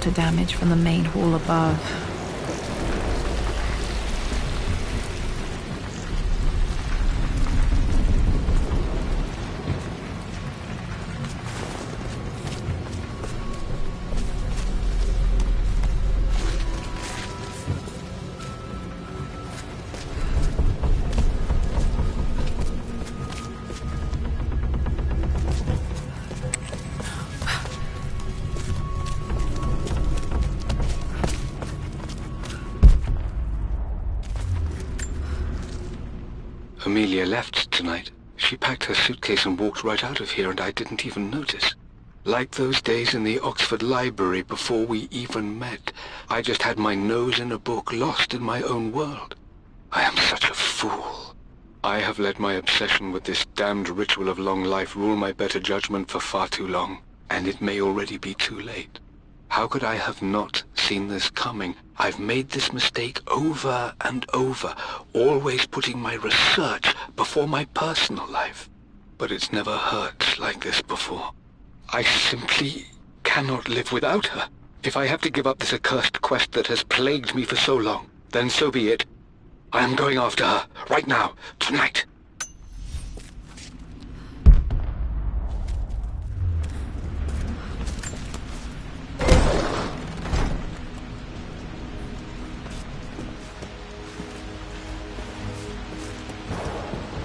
water damage from the main hall above. Amelia left tonight. She packed her suitcase and walked right out of here, and I didn't even notice. Like those days in the Oxford Library before we even met. I just had my nose in a book, lost in my own world. I am such a fool. I have let my obsession with this damned ritual of long life rule my better judgment for far too long, and it may already be too late. How could I have not seen this coming? I've made this mistake over and over, always putting my research before my personal life. But it's never hurt like this before. I simply cannot live without her. If I have to give up this accursed quest that has plagued me for so long, then so be it. I am going after her, right now, tonight.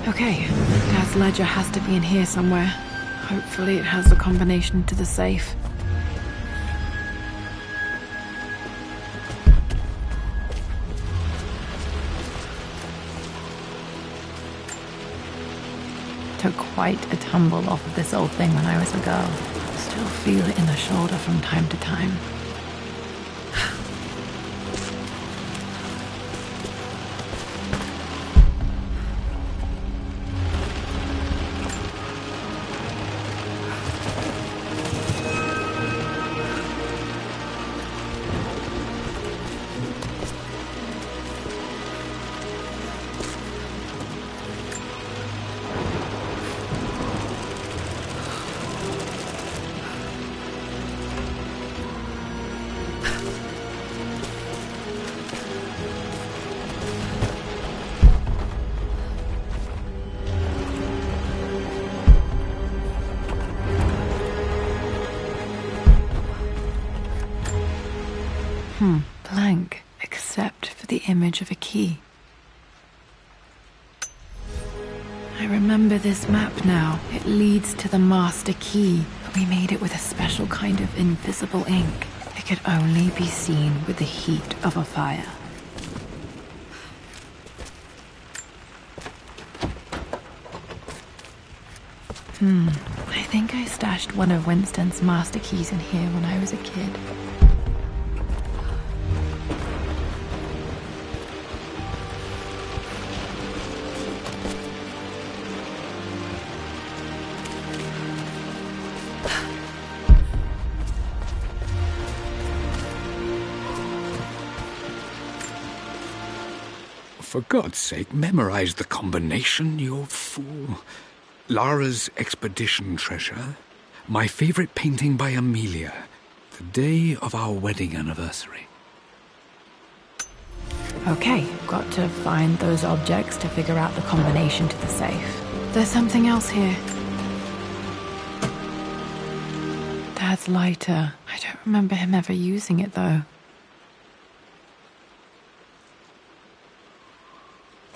Okay, Dad's ledger has to be in here somewhere. Hopefully it has the combination to the safe. Took quite a tumble off of this old thing when I was a girl. Still feel it in the shoulder from time to time. Blank, except for the image of a key. I remember this map now. It leads to the master key, but we made it with a special kind of invisible ink. It could only be seen with the heat of a fire. I think I stashed one of Winston's master keys in here when I was a kid. For God's sake, memorize the combination, you fool. Lara's expedition treasure, my favorite painting by Amelia, the day of our wedding anniversary. Okay, got to find those objects to figure out the combination to the safe. There's something else here. Dad's lighter. I don't remember him ever using it, though.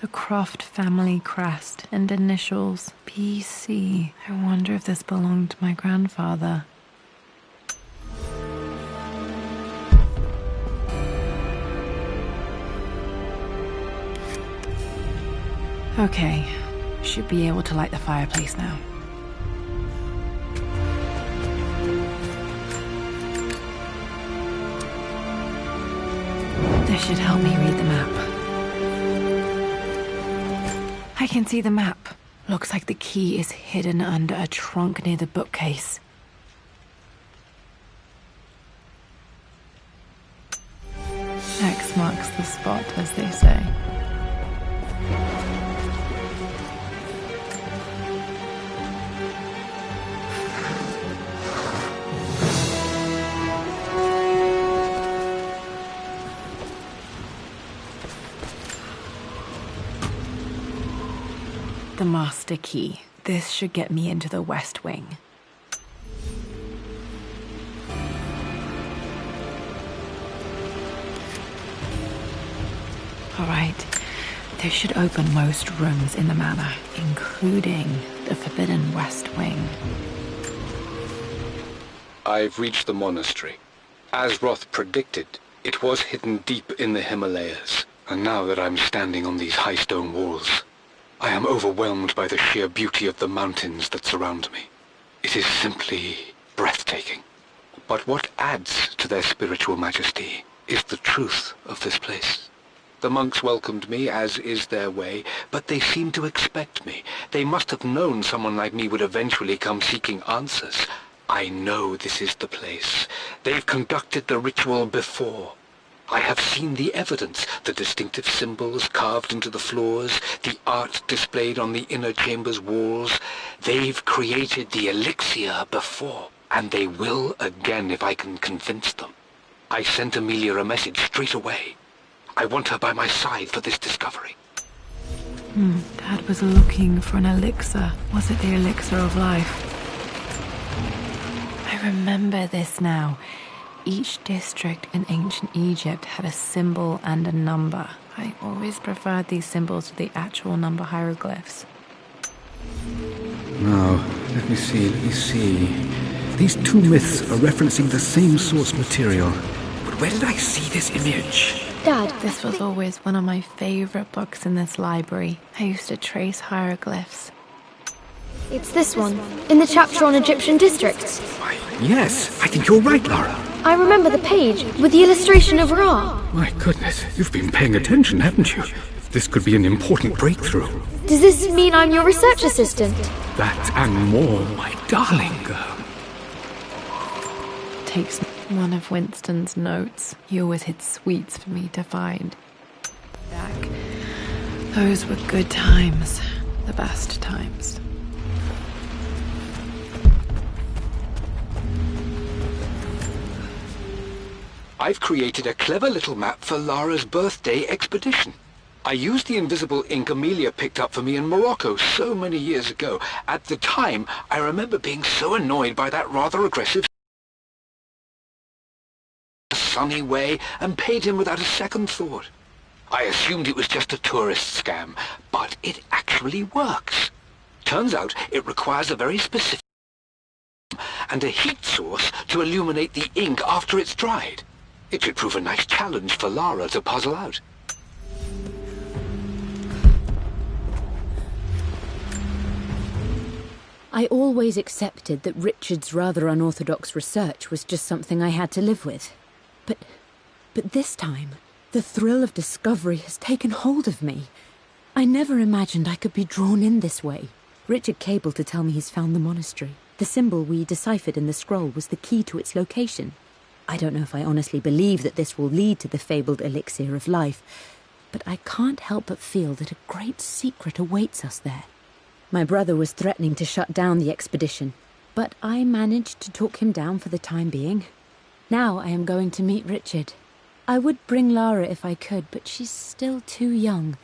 The Croft family crest and initials PC. I wonder if this belonged to my grandfather. Okay, should be able to light the fireplace now. This should help me read the map. I can see the map. Looks like the key is hidden under a trunk near the bookcase. X marks the spot, as they say. the master key. This should get me into the West Wing. Alright, this should open most rooms in the manor, including the forbidden West Wing. I've reached the monastery. As Roth predicted, it was hidden deep in the Himalayas. And now that I'm standing on these high stone walls, I am overwhelmed by the sheer beauty of the mountains that surround me. It is simply breathtaking. But what adds to their spiritual majesty is the truth of this place. The monks welcomed me, as is their way, but they seemed to expect me. They must have known someone like me would eventually come seeking answers. I know this is the place. They've conducted the ritual before. I have seen the evidence, the distinctive symbols carved into the floors, the art displayed on the inner chamber's walls. They've created the elixir before, and they will again if I can convince them. I sent Amelia a message straight away. I want her by my side for this discovery. Dad was looking for an elixir. Was it the elixir of life? I remember this now. Each district in ancient Egypt had a symbol and a number. I always preferred these symbols to the actual number hieroglyphs. Now, let me see. These two myths are referencing the same source material. But where did I see this image? Dad, this was always one of my favorite books in this library. I used to trace hieroglyphs. It's this one, in the chapter on Egyptian districts. Why, yes, I think you're right, Lara. I remember the page with the illustration of Ra. My goodness, you've been paying attention, haven't you? This could be an important breakthrough. Does this mean I'm your research assistant? That and more, my darling girl. Takes one of Winston's notes. He always hid sweets for me to find. Back. Those were good times. The best times. I've created a clever little map for Lara's birthday expedition. I used the invisible ink Amelia picked up for me in Morocco so many years ago. At the time, I remember being so annoyed by that rather aggressive sunny way and paid him without a second thought. I assumed it was just a tourist scam, but it actually works. Turns out it requires a very specific and a heat source to illuminate the ink after it's dried. It should prove a nice challenge for Lara to puzzle out. I always accepted that Richard's rather unorthodox research was just something I had to live with. But this time, the thrill of discovery has taken hold of me. I never imagined I could be drawn in this way. Richard cabled to tell me he's found the monastery. The symbol we deciphered in the scroll was the key to its location. I don't know if I honestly believe that this will lead to the fabled elixir of life, but I can't help but feel that a great secret awaits us there. My brother was threatening to shut down the expedition, but I managed to talk him down for the time being. Now I am going to meet Richard. I would bring Lara if I could, but she's still too young.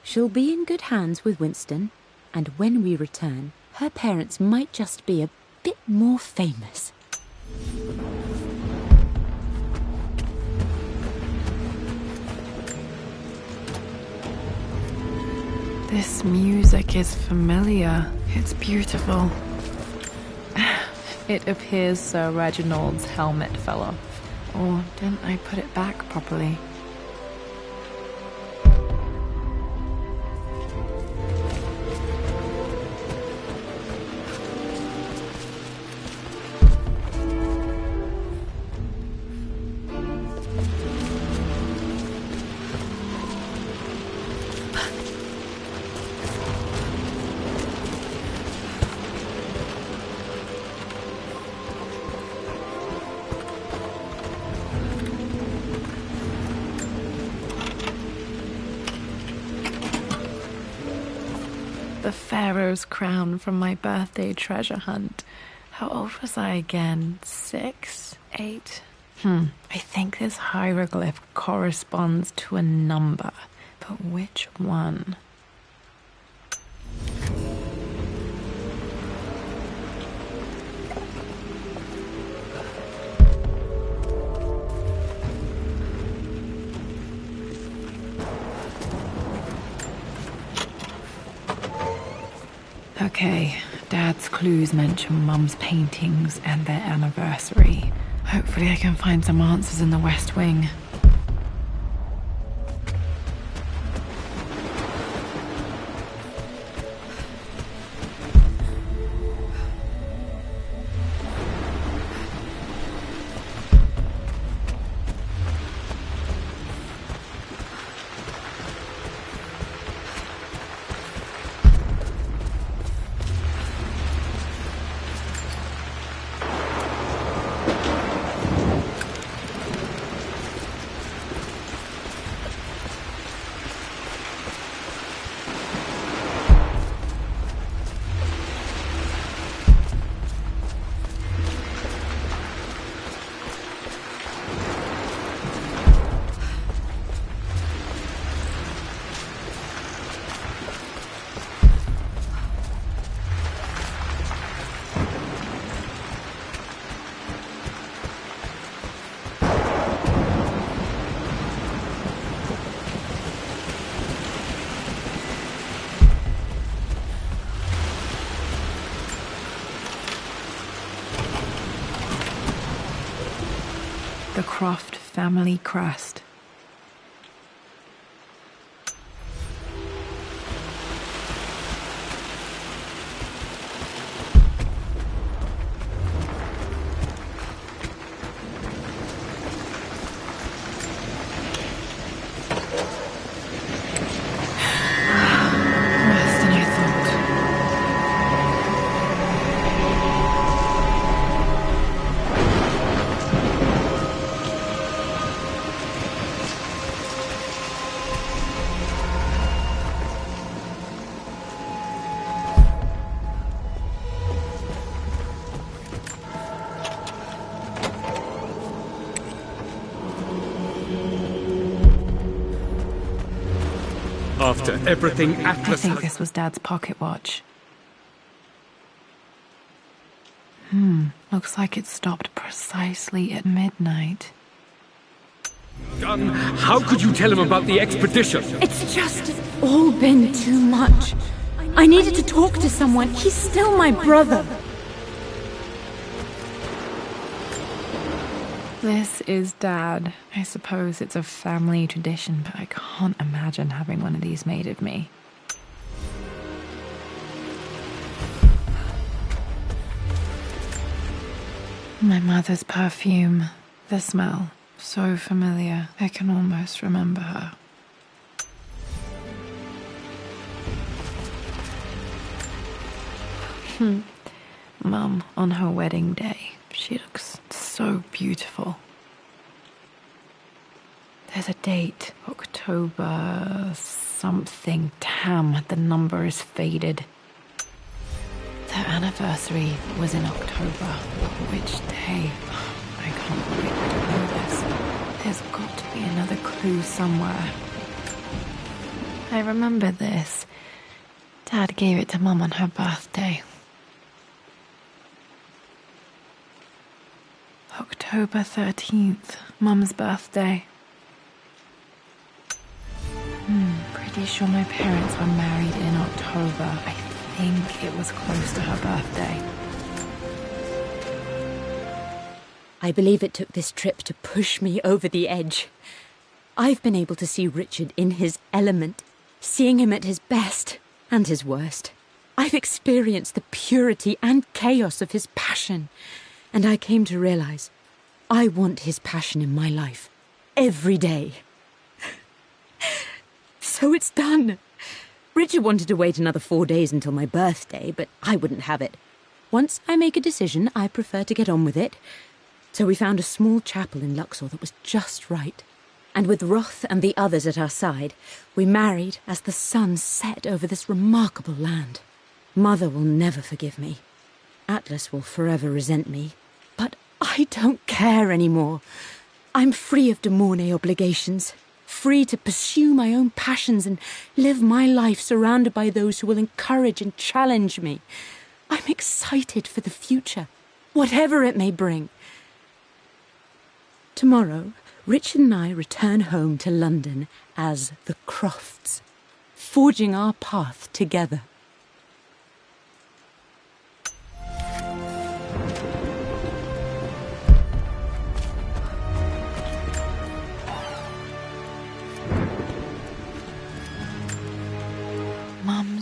She'll be in good hands with Winston, and when we return, her parents might just be a bit more famous. This music is familiar. It's beautiful. It appears Sir Reginald's helmet fell off. Or didn't I put it back properly? The Pharaoh's crown from my birthday treasure hunt. How old was I again? 6? 8? I think this hieroglyph corresponds to a number. But which one? Okay, Dad's clues mention Mum's paintings and their anniversary. Hopefully I can find some answers in the West Wing. The Croft family crest. Worse than I thought. After everything I Atlas think has... this was Dad's pocket watch. Looks like it stopped precisely at midnight. done. How could you tell him about the expedition? It's just all been too much. I needed to talk to someone. He's still my brother. This is Dad. I suppose it's a family tradition, but I can't imagine having one of these made of me. My mother's perfume. The smell. So familiar. I can almost remember her. Mum, on her wedding day. She looks so beautiful. There's a date. October something. Damn, the number is faded. Their anniversary was in October. Which day? I can't believe I don't know this. There's got to be another clue somewhere. I remember this. Dad gave it to Mum on her birthday. October 13th, Mum's birthday. Pretty sure my parents were married in October. I think it was close to her birthday. I believe it took this trip to push me over the edge. I've been able to see Richard in his element, seeing him at his best and his worst. I've experienced the purity and chaos of his passion, and I came to realize I want his passion in my life every day. So it's done. Richard wanted to wait another 4 days until my birthday, but I wouldn't have it. Once I make a decision, I prefer to get on with it. So we found a small chapel in Luxor that was just right. And with Roth and the others at our side, we married as the sun set over this remarkable land. Mother will never forgive me. Atlas will forever resent me. But I don't care anymore. I'm free of de Mornay obligations. Free to pursue my own passions and live my life surrounded by those who will encourage and challenge me. I'm excited for the future, whatever it may bring. Tomorrow, Richard and I return home to London as the Crofts, forging our path together.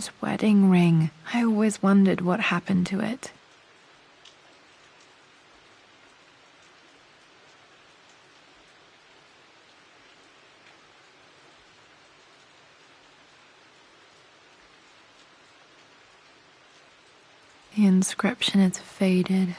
Anne's wedding ring. I always wondered what happened to it. The inscription is faded.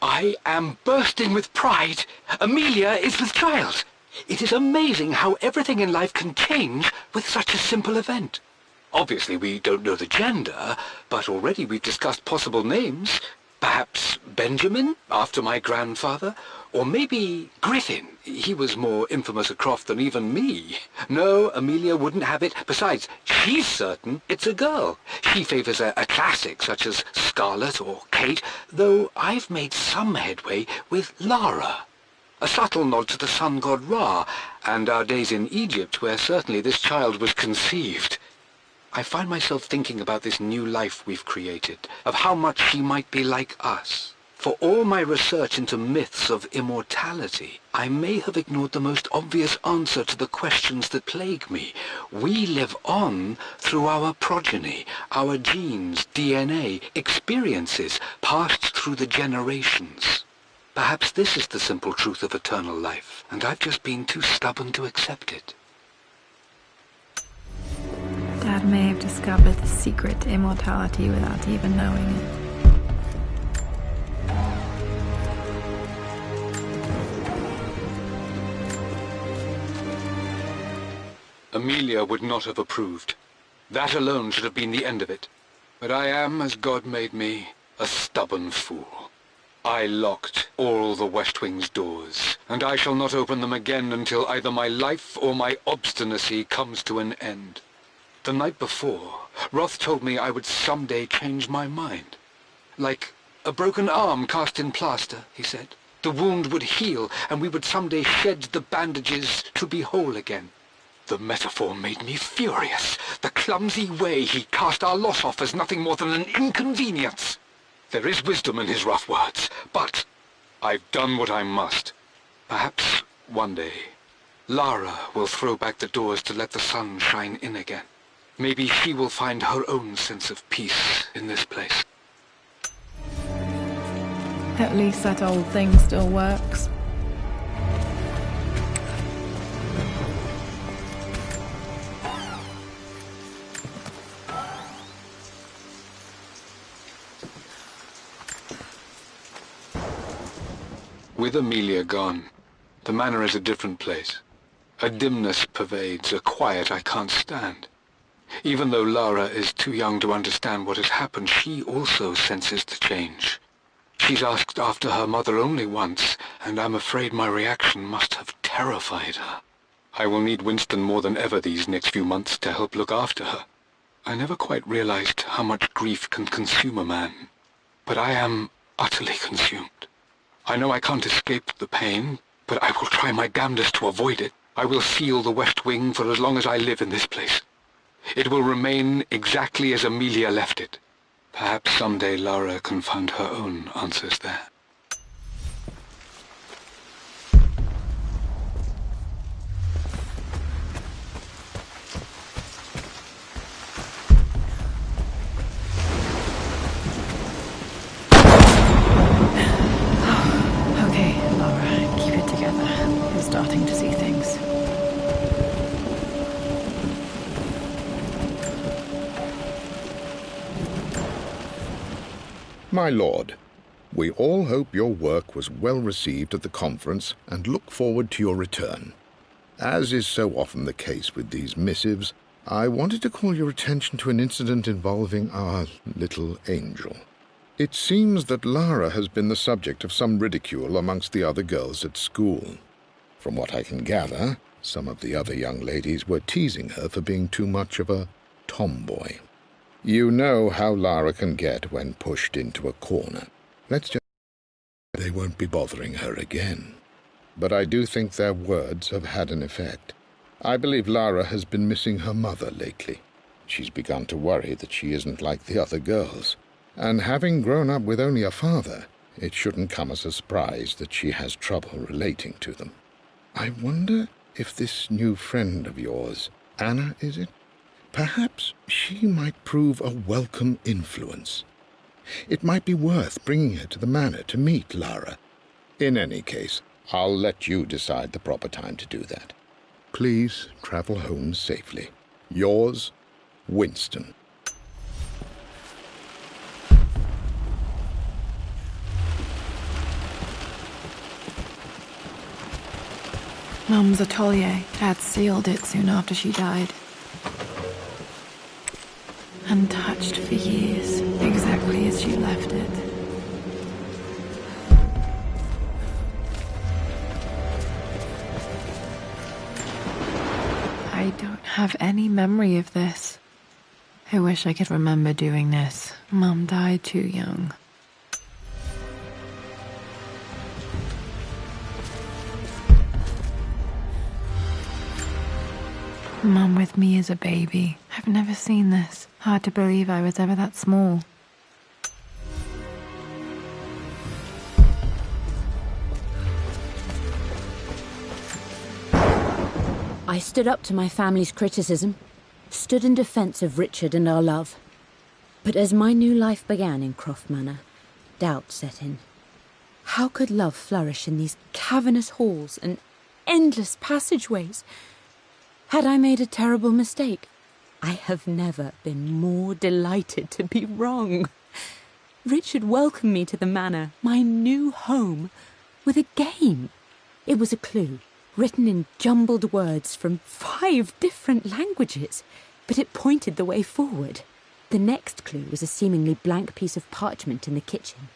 I am bursting with pride. Amelia is with child. It is amazing how everything in life can change with such a simple event. Obviously, we don't know the gender, but already we've discussed possible names. Perhaps Benjamin, after my grandfather, or maybe Griffin. He was more infamous a Croft than even me. No, Amelia wouldn't have it. Besides, she's certain it's a girl. She favours a classic such as Scarlet or Kate, though I've made some headway with Lara. A subtle nod to the sun god Ra, and our days in Egypt, where certainly this child was conceived. I find myself thinking about this new life we've created, of how much she might be like us. For all my research into myths of immortality, I may have ignored the most obvious answer to the questions that plague me. We live on through our progeny, our genes, DNA, experiences passed through the generations. Perhaps this is the simple truth of eternal life, and I've just been too stubborn to accept it. Dad may have discovered the secret to immortality without even knowing it. Amelia would not have approved. That alone should have been the end of it. But I am, as God made me, a stubborn fool. I locked all the West Wing's doors, and I shall not open them again until either my life or my obstinacy comes to an end. The night before, Roth told me I would someday change my mind. Like a broken arm cast in plaster, he said. The wound would heal, and we would someday shed the bandages to be whole again. The metaphor made me furious. The clumsy way he cast our loss off as nothing more than an inconvenience. There is wisdom in his rough words, but I've done what I must. Perhaps one day, Lara will throw back the doors to let the sun shine in again. Maybe she will find her own sense of peace in this place. At least that old thing still works. With Amelia gone, the manor is a different place. A dimness pervades, a quiet I can't stand. Even though Lara is too young to understand what has happened, she also senses the change. She's asked after her mother only once, and I'm afraid my reaction must have terrified her. I will need Winston more than ever these next few months to help look after her. I never quite realized how much grief can consume a man, but I am utterly consumed. I know I can't escape the pain, but I will try my damnedest to avoid it. I will seal the West Wing for as long as I live in this place. It will remain exactly as Amelia left it. Perhaps someday Lara can find her own answers there. Okay, Laura, keep it together. You're starting to see things. My lord, we all hope your work was well received at the conference and look forward to your return. As is so often the case with these missives, I wanted to call your attention to an incident involving our little angel. It seems that Lara has been the subject of some ridicule amongst the other girls at school. From what I can gather, some of the other young ladies were teasing her for being too much of a tomboy. You know how Lara can get when pushed into a corner. Let's just say they won't be bothering her again. But I do think their words have had an effect. I believe Lara has been missing her mother lately. She's begun to worry that she isn't like the other girls. And having grown up with only a father, it shouldn't come as a surprise that she has trouble relating to them. I wonder if this new friend of yours, Anna, is it? Perhaps she might prove a welcome influence. It might be worth bringing her to the manor to meet Lara. In any case, I'll let you decide the proper time to do that. Please travel home safely. Yours, Winston. Mum's atelier. Dad sealed it soon after she died. Untouched for years, exactly as she left it. I don't have any memory of this. I wish I could remember doing this. Mum died too young. Mum with me as a baby. I've never seen this. Hard to believe I was ever that small. I stood up to my family's criticism, stood in defence of Richard and our love. But as my new life began in Croft Manor, doubt set in. How could love flourish in these cavernous halls and endless passageways? Had I made a terrible mistake? I have never been more delighted to be wrong. Richard welcomed me to the manor, my new home, with a game. It was a clue, written in jumbled words from 5 different languages, but it pointed the way forward. The next clue was a seemingly blank piece of parchment in the kitchen,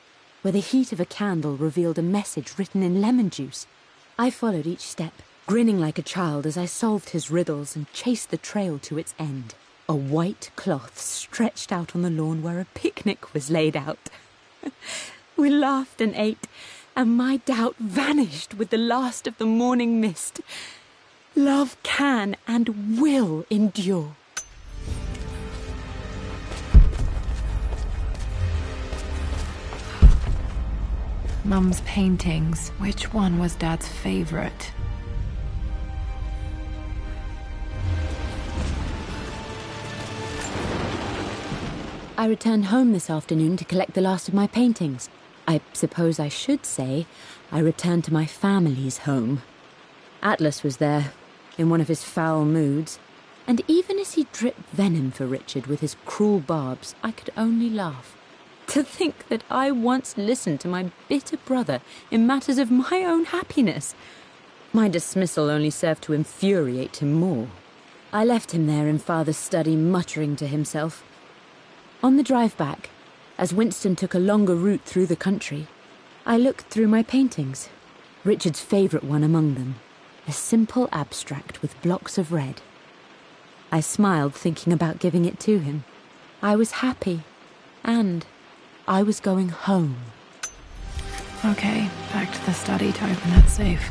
where the heat of a candle revealed a message written in lemon juice. I followed each step, grinning like a child as I solved his riddles and chased the trail to its end. A white cloth stretched out on the lawn where a picnic was laid out. We laughed and ate, and my doubt vanished with the last of the morning mist. Love can and will endure. Mum's paintings. Which one was Dad's favorite? I returned home this afternoon to collect the last of my paintings. I suppose I should say I returned to my family's home. Atlas was there, in one of his foul moods, and even as he dripped venom for Richard with his cruel barbs, I could only laugh. To think that I once listened to my bitter brother in matters of my own happiness. My dismissal only served to infuriate him more. I left him there in Father's study, muttering to himself. On the drive back, as Winston took a longer route through the country, I looked through my paintings, Richard's favourite one among them, a simple abstract with blocks of red. I smiled, thinking about giving it to him. I was happy, and I was going home. Okay, back to the study to open that safe.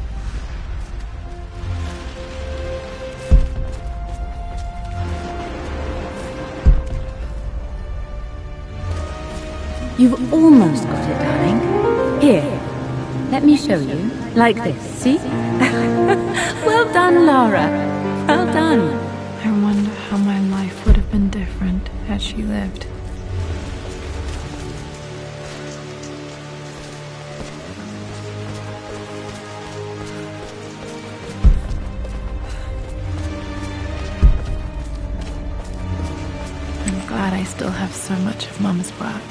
You've almost got it, darling. Here, let me show you. Like this, see? Well done, Lara. Well done. I wonder how my life would have been different had she lived. I'm glad I still have so much of Mum's work.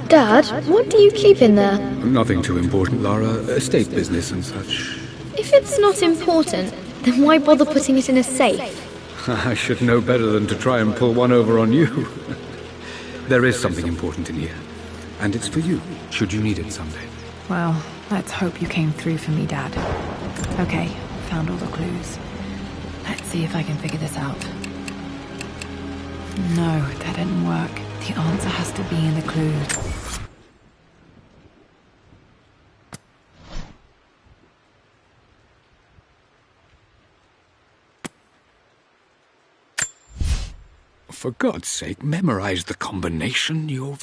Dad, what do you keep in there? Nothing too important, Lara. Estate business and such. If it's not important, then why bother putting it in a safe? I should know better than to try and pull one over on you. There is something important in here. And it's for you, should you need it someday. Well, let's hope you came through for me, Dad. Okay, found all the clues. Let's see if I can figure this out. No, that didn't work. The answer has to be in the clues. For God's sake, memorize the combination, you're...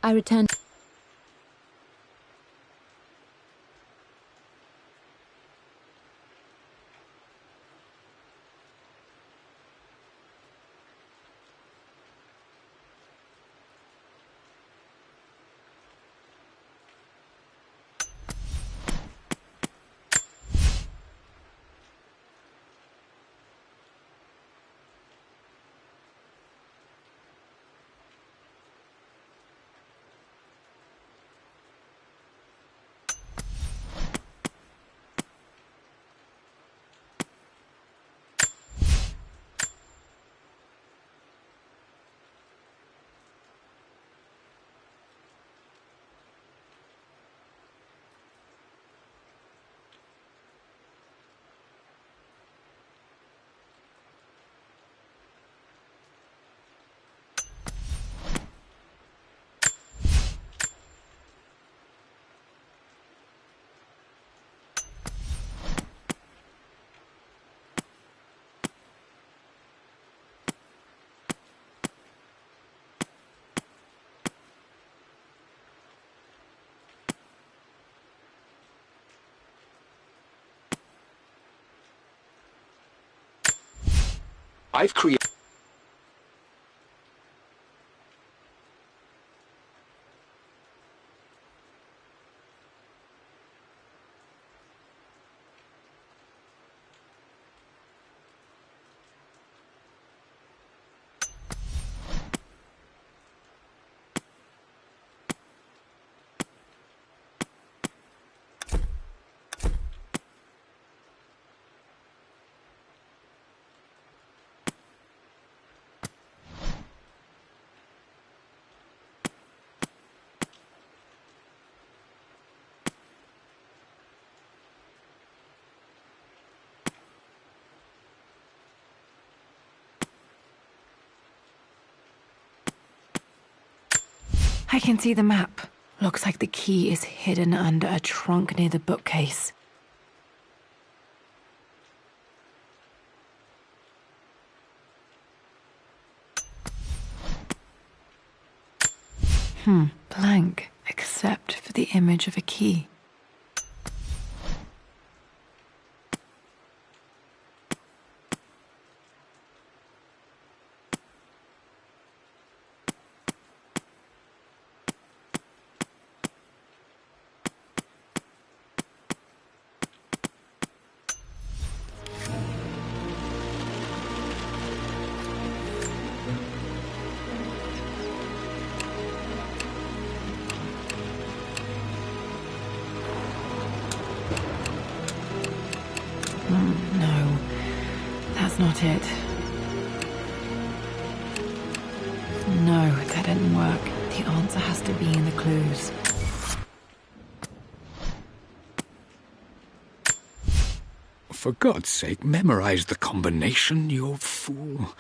I returned. I've created... I can see the map. Looks like the key is hidden under a trunk near the bookcase. Blank, except for the image of a key. No, that's not it. No, that didn't work. The answer has to be in the clues. For God's sake, memorize the combination, you fool.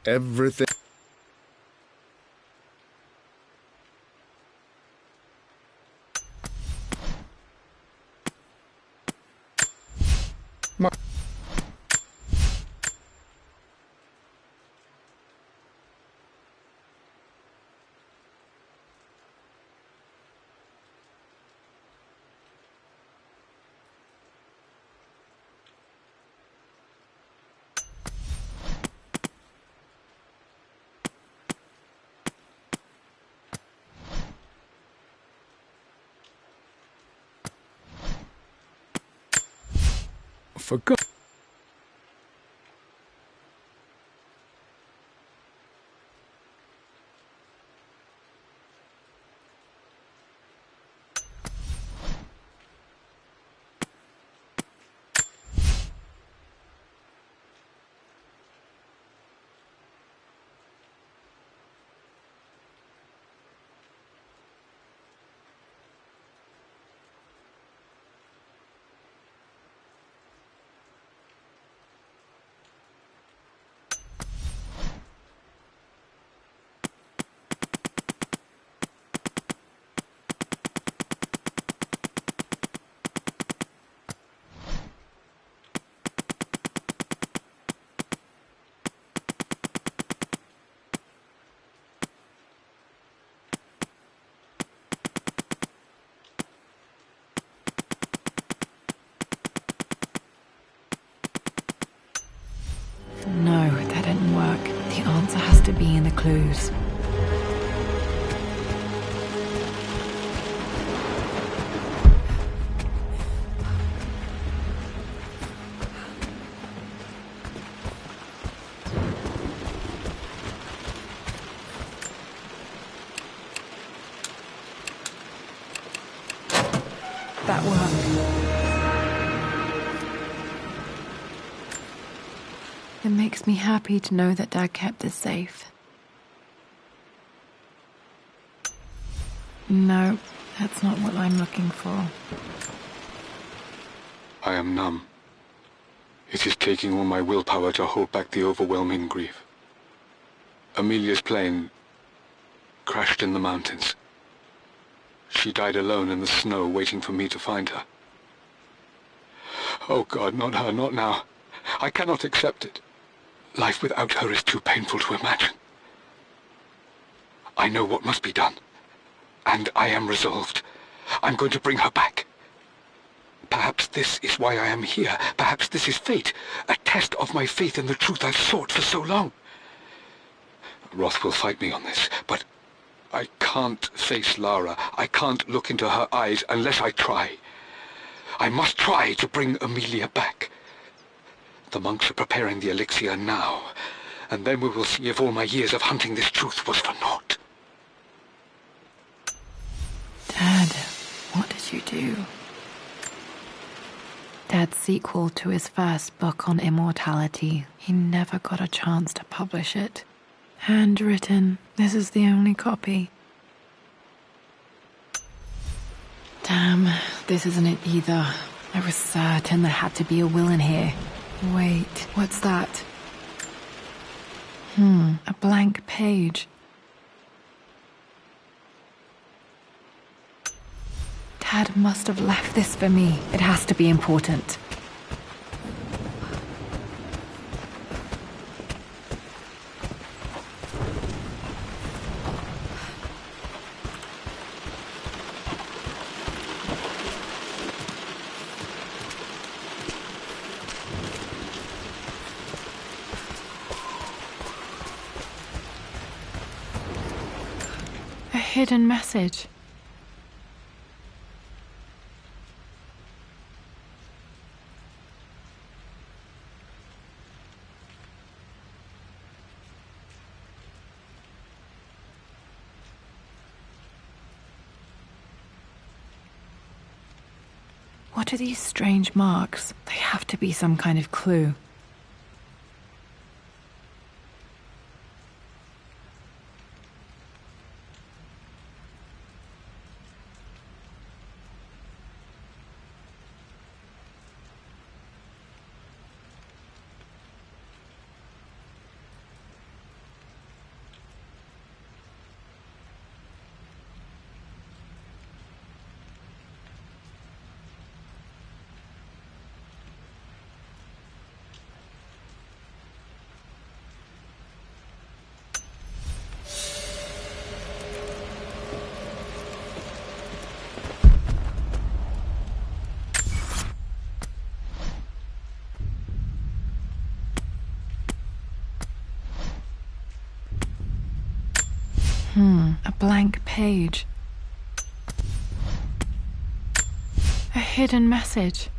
Everything. For God. be in the clues. That worked. It makes me happy to know that Dad kept this safe. No, that's not what I'm looking for. I am numb. It is taking all my willpower to hold back the overwhelming grief. Amelia's plane crashed in the mountains. She died alone in the snow, waiting for me to find her. Oh God, not her, not now. I cannot accept it. Life without her is too painful to imagine. I know what must be done, and I am resolved. I'm going to bring her back. Perhaps this is why I am here. Perhaps this is fate, a test of my faith in the truth I've sought for so long. Roth will fight me on this, but I can't face Lara. I can't look into her eyes unless I try. I must try to bring Amelia back. The monks are preparing the elixir now, and then we will see if all my years of hunting this truth was for naught. Dad, what did you do? Dad's sequel to his first book on immortality. He never got a chance to publish it. Handwritten. This is the only copy. Damn, this isn't it either. I was certain there had to be a will in here. Wait, what's that? A blank page. Dad must have left this for me. It has to be important. A hidden message. What are these strange marks? They have to be some kind of clue. A blank page. A hidden message.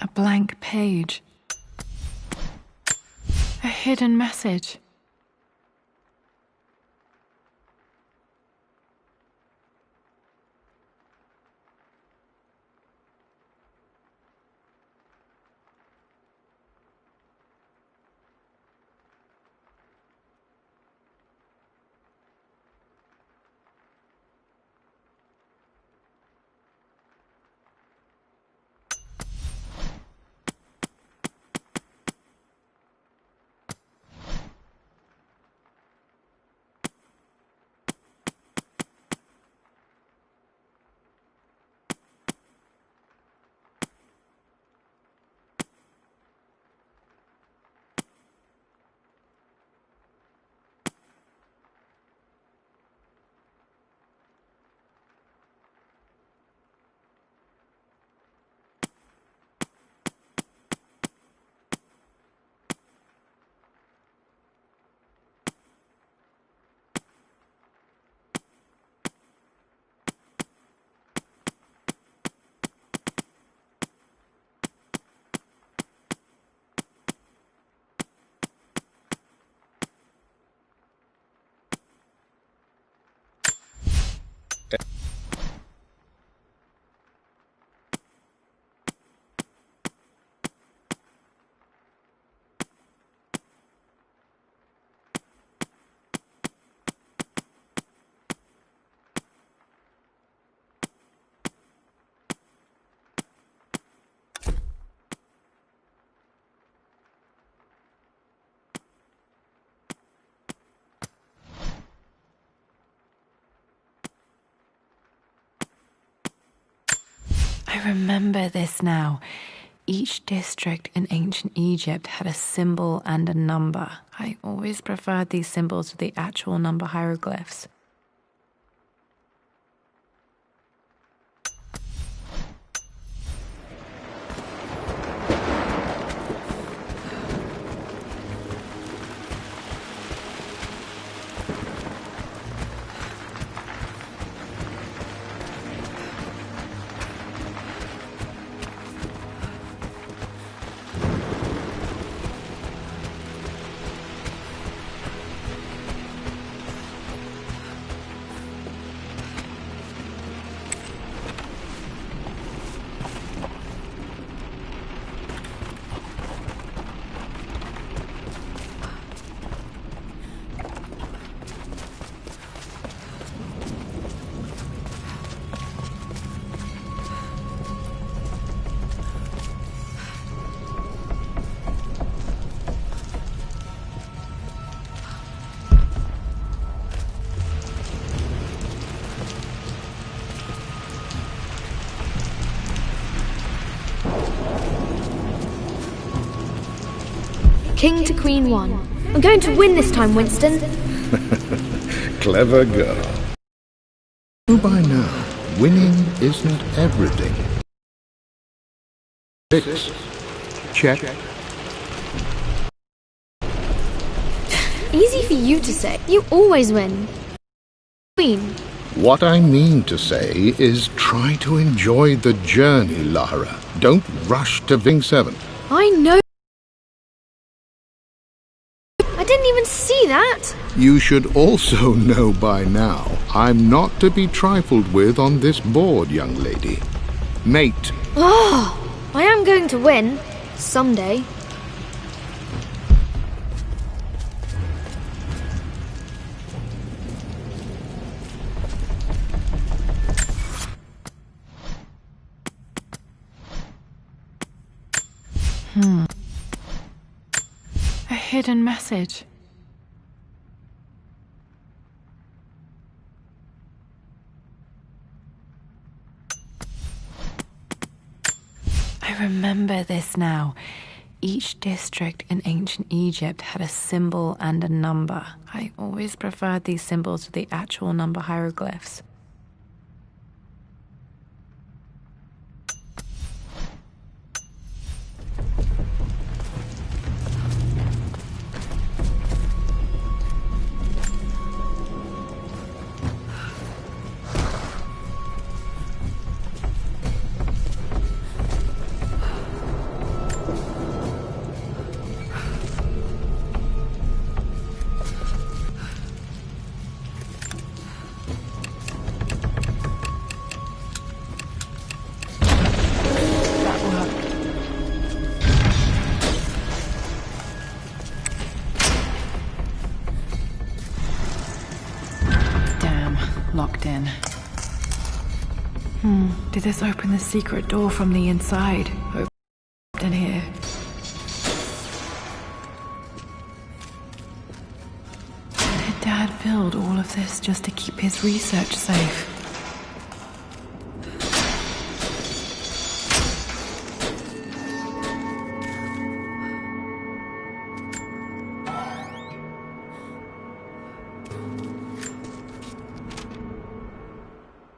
A blank page. A hidden message. I remember this now. Each district in ancient Egypt had a symbol and a number. I always preferred these symbols to the actual number hieroglyphs. King to Queen 1. I'm going to win this time, Winston. Clever girl. You by now, winning isn't everything. 6. Check. Easy for you to say. You always win. Queen. What I mean to say is try to enjoy the journey, Lara. Don't rush to Ving 7. I know. I didn't even see that. You should also know by now, I'm not to be trifled with on this board, young lady. Mate. Oh, I am going to win. Someday. A hidden message. I remember this now. each district in ancient Egypt had a symbol and a number. I always preferred these symbols to the actual number hieroglyphs. Locked in. Did this open the secret door from the inside? Open in here. Did Dad build all of this just to keep his research safe?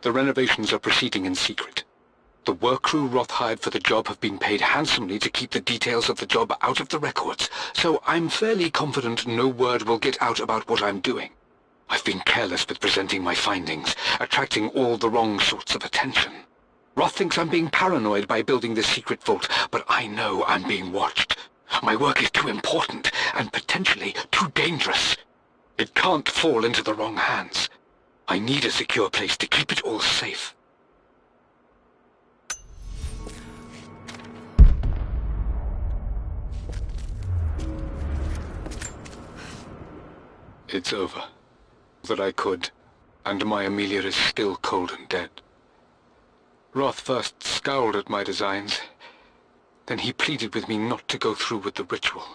The renovations are proceeding in secret. The work crew Roth hired for the job have been paid handsomely to keep the details of the job out of the records, so I'm fairly confident no word will get out about what I'm doing. I've been careless with presenting my findings, attracting all the wrong sorts of attention. Roth thinks I'm being paranoid by building this secret vault, but I know I'm being watched. My work is too important and potentially too dangerous. It can't fall into the wrong hands. I need a secure place to keep it all safe. It's over. That I could, and my Amelia is still cold and dead. Roth first scowled at my designs. Then he pleaded with me not to go through with the ritual.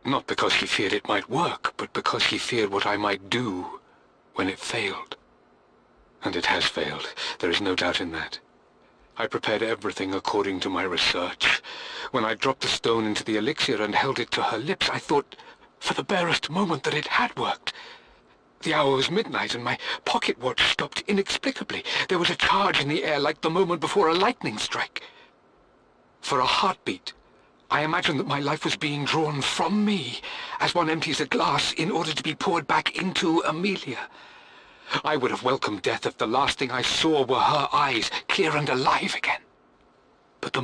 Not because he feared it might work, but because he feared what I might do when it failed. And it has failed. There is no doubt in that. I prepared everything according to my research. When I dropped the stone into the elixir and held it to her lips, I thought for the barest moment that it had worked. The hour was midnight and my pocket watch stopped inexplicably. There was a charge in the air like the moment before a lightning strike. For a heartbeat, I imagined that my life was being drawn from me, as one empties a glass in order to be poured back into Amelia. I would have welcomed death if the last thing I saw were her eyes, clear and alive again.